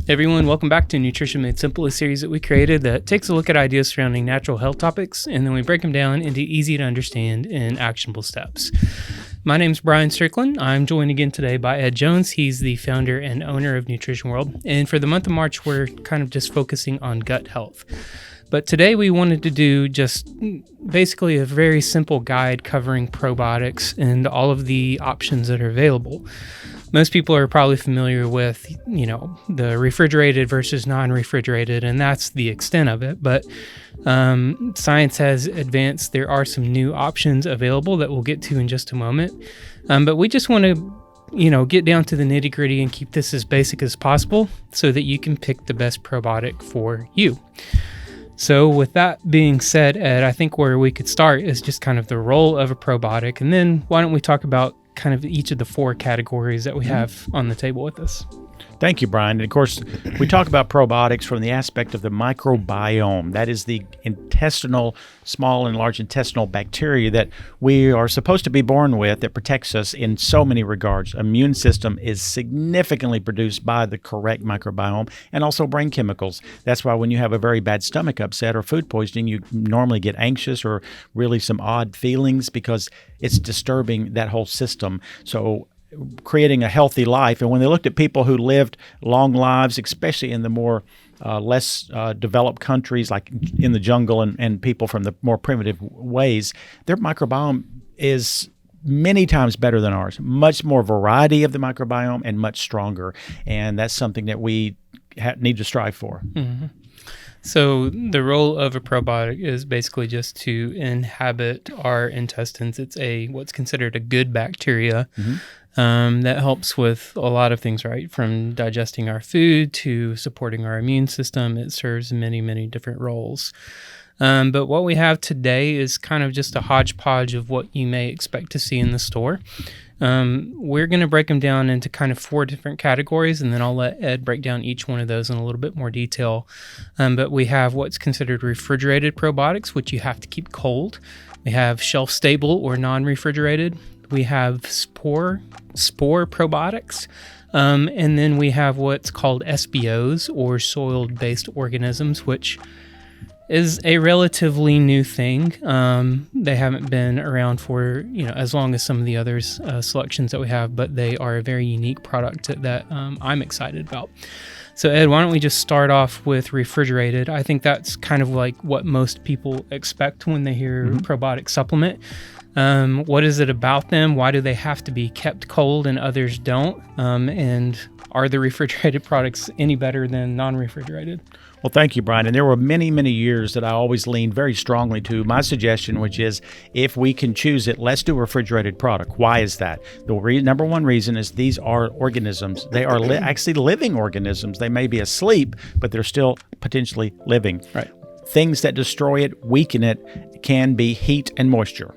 Everyone, welcome back to Nutrition Made Simple, a series that we created that takes a look at ideas surrounding natural health topics, and then we break them down into easy to understand and actionable steps. My name is Brian Strickland. I'm joined again today by Ed Jones. He's the founder and owner of Nutrition World. And for the month of March, we're kind of just focusing on gut health. But today we wanted to do just basically a very simple guide covering probiotics and all of the options that are available. Most people are probably familiar with, the refrigerated versus non-refrigerated, and that's the extent of it. But science has advanced. There are some new options available that we'll get to in just a moment. But we just want to, get down to the nitty-gritty and keep this as basic as possible so that you can pick the best probiotic for you. So with that being said, Ed, I think where we could start is just kind of the role of a probiotic. And then why don't we talk about kind of each of the four categories that we have on the table with us. Thank you, Brian. And of course, we talk about probiotics from the aspect of the microbiome. That is the intestinal, small and large intestinal bacteria that we are supposed to be born with that protects us in so many regards. Immune system is significantly produced by the correct microbiome and also brain chemicals. That's why when you have a very bad stomach upset or food poisoning, you normally get anxious or really some odd feelings because it's disturbing that whole system. So creating a healthy life. And when they looked at people who lived long lives, especially in the more less developed countries like in the jungle and people from the more primitive ways, their microbiome is many times better than ours. Much more variety of the microbiome and much stronger. And that's something that we need to strive for. Mm-hmm. So the role of a probiotic is basically just to inhabit our intestines. It's what's considered a good bacteria. Mm-hmm. That helps with a lot of things, right? From digesting our food to supporting our immune system. It serves many, many different roles. But what we have today is kind of just a hodgepodge of what you may expect to see in the store. We're going to break them down into kind of four different categories, and then I'll let Ed break down each one of those in a little bit more detail. But we have what's considered refrigerated probiotics, which you have to keep cold. We have shelf-stable or non-refrigerated. We have spore probiotics. And then we have what's called SBOs, or soil-based organisms, which is a relatively new thing. They haven't been around for, as long as some of the others selections that we have, but they are a very unique product that I'm excited about. So Ed, why don't we just start off with refrigerated? I think that's kind of like what most people expect when they hear probiotic supplement. What is it about them? Why do they have to be kept cold and others don't? And are the refrigerated products any better than non-refrigerated? Well, thank you, Brian. And there were many, many years that I always leaned very strongly to my suggestion, which is if we can choose it, let's do a refrigerated product. Why is that? The number one reason is these are organisms. They are actually living organisms. They may be asleep, but they're still potentially living. Right. Things that destroy it, weaken it, can be heat and moisture.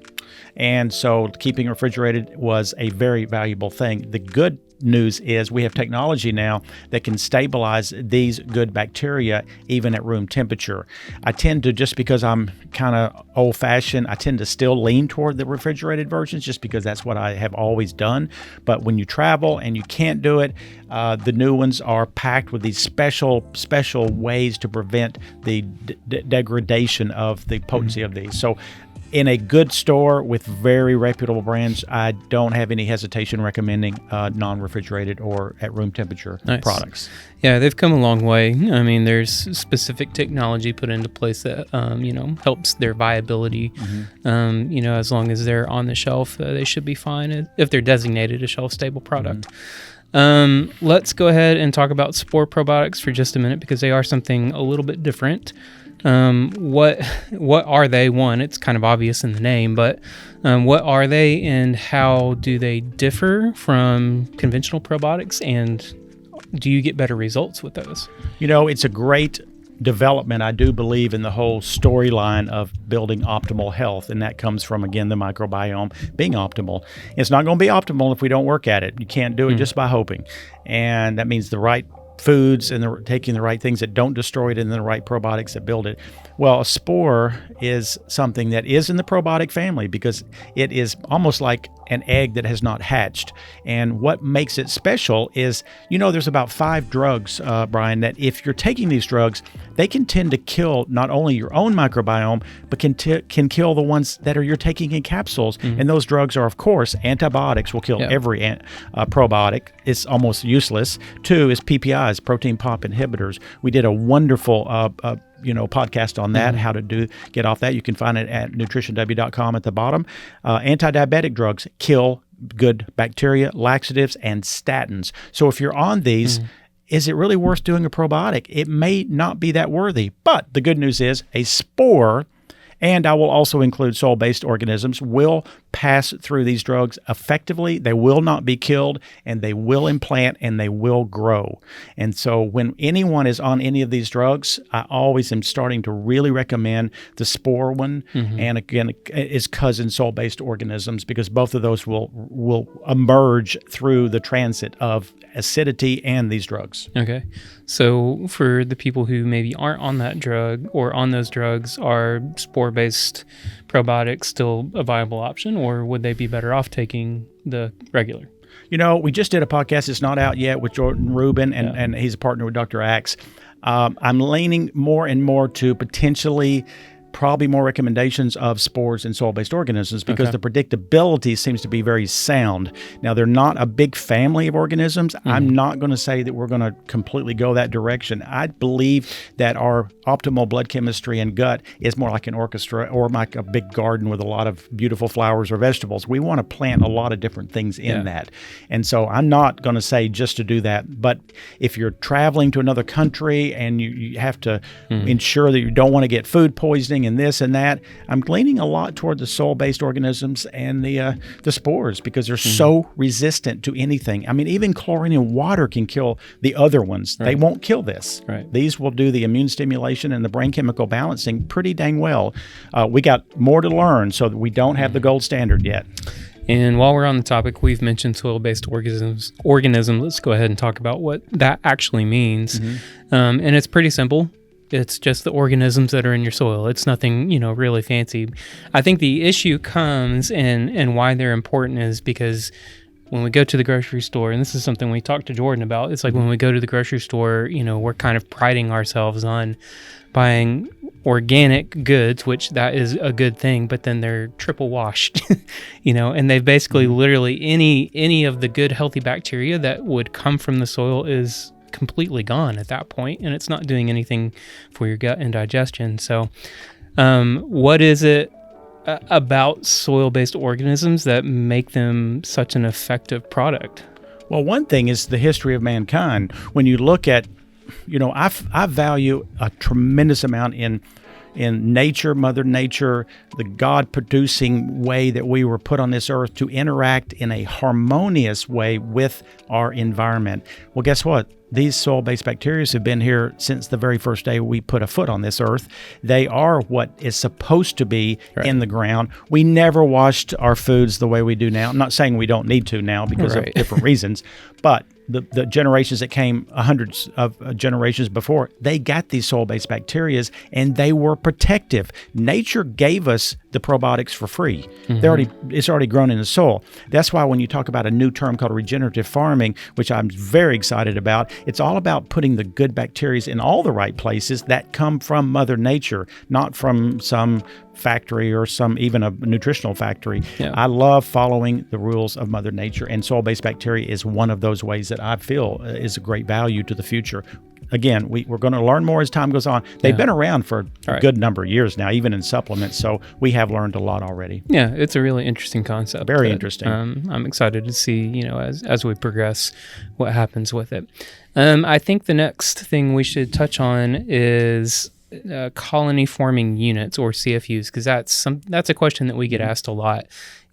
And so keeping refrigerated was a very valuable thing. The good news is we have technology now that can stabilize these good bacteria even at room temperature. I tend to, just because I'm kind of old-fashioned, I tend to still lean toward the refrigerated versions just because that's what I have always done. But when you travel and you can't do it, the new ones are packed with these special ways to prevent the degradation of the potency of these. So in a good store with very reputable brands, I don't have any hesitation recommending non-refrigerated or at room temperature products. Yeah, they've come a long way. I mean, there's specific technology put into place that, helps their viability. Mm-hmm. As long as they're on the shelf, they should be fine if they're designated a shelf-stable product. Mm-hmm. Let's go ahead and talk about Spore probiotics for just a minute because they are something a little bit different. What are they? One, it's kind of obvious in the name, but what are they and how do they differ from conventional probiotics, and do you get better results with those? It's a great development, I do believe, in the whole storyline of building optimal health, and that comes from, again, the microbiome being optimal. It's not going to be optimal if we don't work at it. You can't do it just by hoping, and that means the right foods and taking the right things that don't destroy it and the right probiotics that build it. Well, a spore is something that is in the probiotic family because it is almost like an egg that has not hatched. And what makes it special is, there's about 5 drugs, Brian, that if you're taking these drugs, they can tend to kill not only your own microbiome, but can kill the ones that you're taking in capsules. Mm-hmm. And those drugs are, of course, antibiotics will kill every probiotic. It's almost useless. 2 is PPIs, protein pop inhibitors. We did a wonderful podcast on that, how to get off that. You can find it at nutritionw.com at the bottom. Anti-diabetic drugs kill good bacteria, laxatives, and statins. So if you're on these, is it really worth doing a probiotic? It may not be that worthy, but the good news is a spore, and I will also include soil-based organisms, will pass through these drugs effectively. They will not be killed, and they will implant, and they will grow. And so when anyone is on any of these drugs, I always am starting to really recommend the spore one, and again, its cousin soil-based organisms, because both of those will emerge through the transit of acidity and these drugs. Okay. So for the people who maybe aren't on that drug or on those drugs, are spore-based probiotics still a viable option, or would they be better off taking the regular? We just did a podcast. It's not out yet with Jordan Rubin, and he's a partner with Dr. Axe. I'm leaning more and more to potentially probably more recommendations of spores and soil-based organisms because the predictability seems to be very sound. Now, they're not a big family of organisms. I'm not going to say that we're going to completely go that direction. I believe that our optimal blood chemistry and gut is more like an orchestra or like a big garden with a lot of beautiful flowers or vegetables. We want to plant a lot of different things in that. And so I'm not going to say just to do that. But if you're traveling to another country and you have to ensure that you don't want to get food poisoning and this and that, I'm leaning a lot toward the soil-based organisms and the spores because they're so resistant to anything. I mean, even chlorine in water can kill the other ones. They won't kill this. These will do the immune stimulation and the brain chemical balancing pretty dang well. We got more to learn, so that we don't have the gold standard yet. And while we're on the topic, we've mentioned soil-based organisms. Let's go ahead and talk about what that actually means. And it's pretty simple. It's just the organisms that are in your soil. It's nothing, really fancy. I think the issue comes and why they're important is because when we go to the grocery store, and this is something we talked to Jordan about, it's like when we go to the grocery store, we're kind of priding ourselves on buying organic goods, which that is a good thing, but then they're triple washed, and they've basically literally any of the good healthy bacteria that would come from the soil is completely gone at that point, and it's not doing anything for your gut and digestion. So what is it about soil-based organisms that make them such an effective product? Well, one thing is the history of mankind. When you look at, I value a tremendous amount in nature, Mother Nature, the God-producing way that we were put on this earth to interact in a harmonious way with our environment. Well, guess what? These soil-based bacteria have been here since the very first day we put a foot on this earth. They are what is supposed to be in the ground. We never washed our foods the way we do now. I'm not saying we don't need to now because of different reasons, but the generations that came hundreds of generations before, they got these soil-based bacteria and they were protective. Nature gave us the probiotics for free. It's already grown in the soil. That's why when you talk about a new term called regenerative farming, which I'm very excited about, it's all about putting the good bacteria in all the right places that come from Mother Nature, not from some factory or even a nutritional factory. I love following the rules of Mother Nature, and soil-based bacteria is one of those ways that I feel is a great value to the future. Again, we're going to learn more as time goes on. They've been around for a good number of years now, even in supplements, so we have learned a lot already. Yeah, it's a really interesting concept. Very interesting. I'm excited to see, as we progress, what happens with it. I think the next thing we should touch on is colony forming units, or CFUs, because that's a question that we get asked a lot.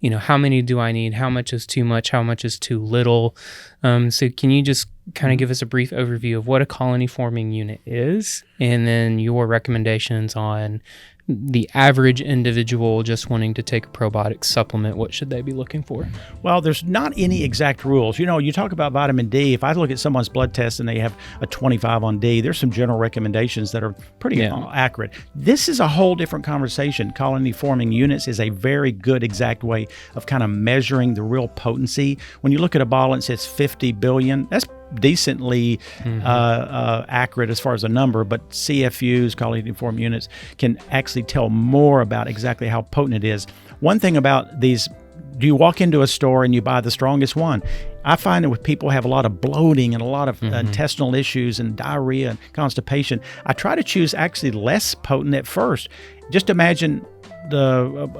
How many do I need? How much is too much? How much is too little? So can you just kind of give us a brief overview of what a colony forming unit is, and then your recommendations on the average individual just wanting to take a probiotic supplement. What should they be looking for? Well, there's not any exact rules. You talk about vitamin D. If I look at someone's blood test and they have a 25 on D, there's some general recommendations that are pretty accurate. This is a whole different conversation. Colony forming units is a very good exact way of kind of measuring the real potency. When you look at a bottle and it says 50 billion, that's decently accurate as far as a number, but CFUs, colony form units, can actually tell more about exactly how potent it is. One thing about these, do you walk into a store and you buy the strongest one? I find that with people who have a lot of bloating and a lot of intestinal issues and diarrhea and constipation, I try to choose actually less potent at first. Just imagine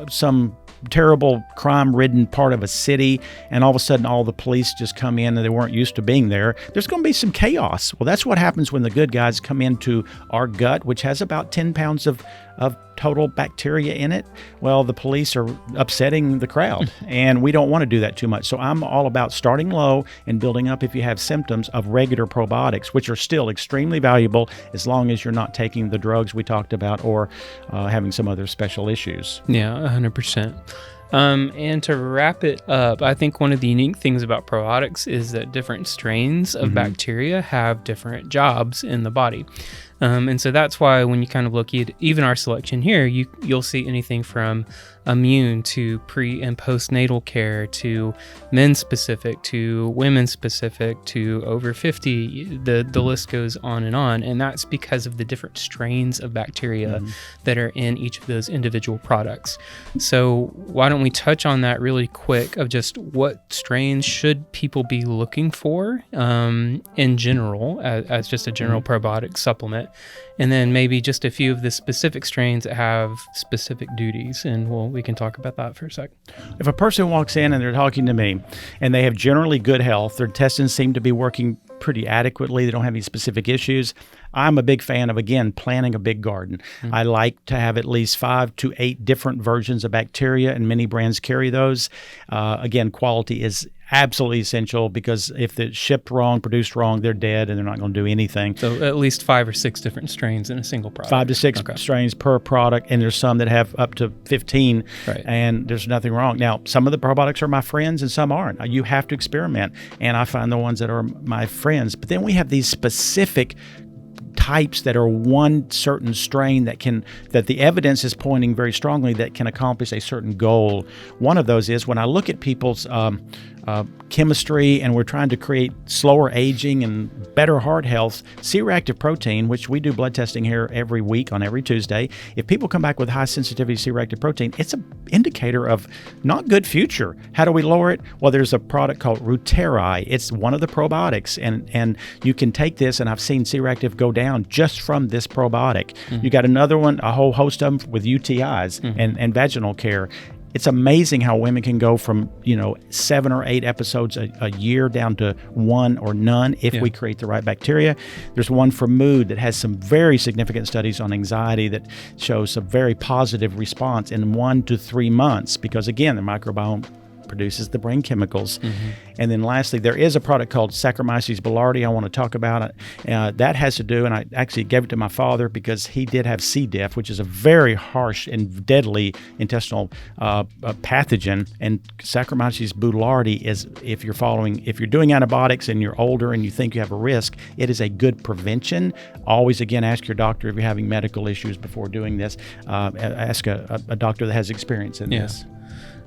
some terrible crime-ridden part of a city, and all of a sudden all the police just come in and they weren't used to being there. There's going to be some chaos. Well, that's what happens when the good guys come into our gut, which has about 10 pounds of total bacteria in it. Well, the police are upsetting the crowd, and we don't want to do that too much. So I'm all about starting low and building up if you have symptoms of regular probiotics, which are still extremely valuable as long as you're not taking the drugs we talked about or having some other special issues. Yeah, 100%. And to wrap it up, I think one of the unique things about probiotics is that different strains of bacteria have different jobs in the body. And so that's why when you kind of look at even our selection here, you'll see anything from immune to pre and postnatal care to men specific to women specific to over 50. The list goes on. And that's because of the different strains of bacteria that are in each of those individual products. So why don't we touch on that really quick of just what strains should people be looking for in general as just a general probiotic supplement, and then maybe just a few of the specific strains that have specific duties, and we can talk about that for a sec. If a person walks in and they're talking to me and they have generally good health, their intestines seem to be working pretty adequately, they don't have any specific issues, I'm a big fan of, again, planting a big garden. I like to have at least 5 to 8 different versions of bacteria, and many brands carry those. Again, quality is absolutely essential, because if it's shipped wrong, produced wrong, they're dead and they're not going to do anything. So at least 5 or 6 different strains in a single product. 5 to 6 strains per product, and there's some that have up to 15, and there's nothing wrong. Now, some of the probiotics are my friends and some aren't. You have to experiment, and I find the ones that are my friends. But then we have these specific types that are one certain strain that the evidence is pointing very strongly that can accomplish a certain goal. One of those is when I look at people's chemistry and we're trying to create slower aging and better heart health, C-reactive protein, which we do blood testing here every week on every Tuesday. If people come back with high sensitivity C-reactive protein, it's an indicator of not good future. How do we lower it? Well, there's a product called Ruteri. It's one of the probiotics, and you can take this, and I've seen C-reactive go down just from this probiotic. You got another one, a whole host of them with UTIs and vaginal care. It's amazing how women can go from 7 or 8 episodes a year down to 1 or none if we create the right bacteria. There's one for mood that has some very significant studies on anxiety that shows a very positive response in 1 to 3 months, because again, the microbiome produces the brain chemicals. And then lastly, there is a product called Saccharomyces boulardii I want to talk about. That has to do, and I actually gave it to my father because he did have C. diff, which is a very harsh and deadly intestinal pathogen. And Saccharomyces boulardii is, if you're doing antibiotics and you're older and you think you have a risk, it is a good prevention. Always, again, ask your doctor if you're having medical issues before doing this. Ask a doctor that has experience in this.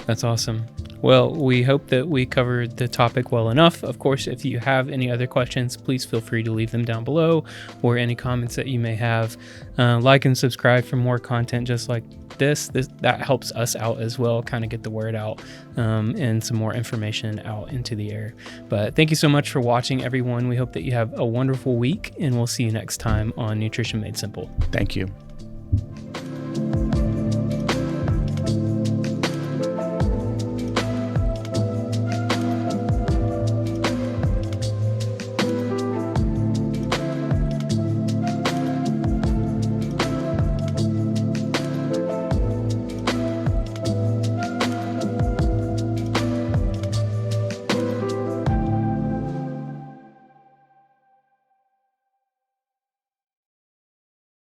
That's awesome. Well, we hope that we covered the topic well enough. Of course, if you have any other questions, please feel free to leave them down below, or any comments that you may have. Like and subscribe for more content just like this. That helps us out as well, kind of get the word out and some more information out into the air. But thank you so much for watching, everyone. We hope that you have a wonderful week, and we'll see you next time on Nutrition Made Simple. Thank you.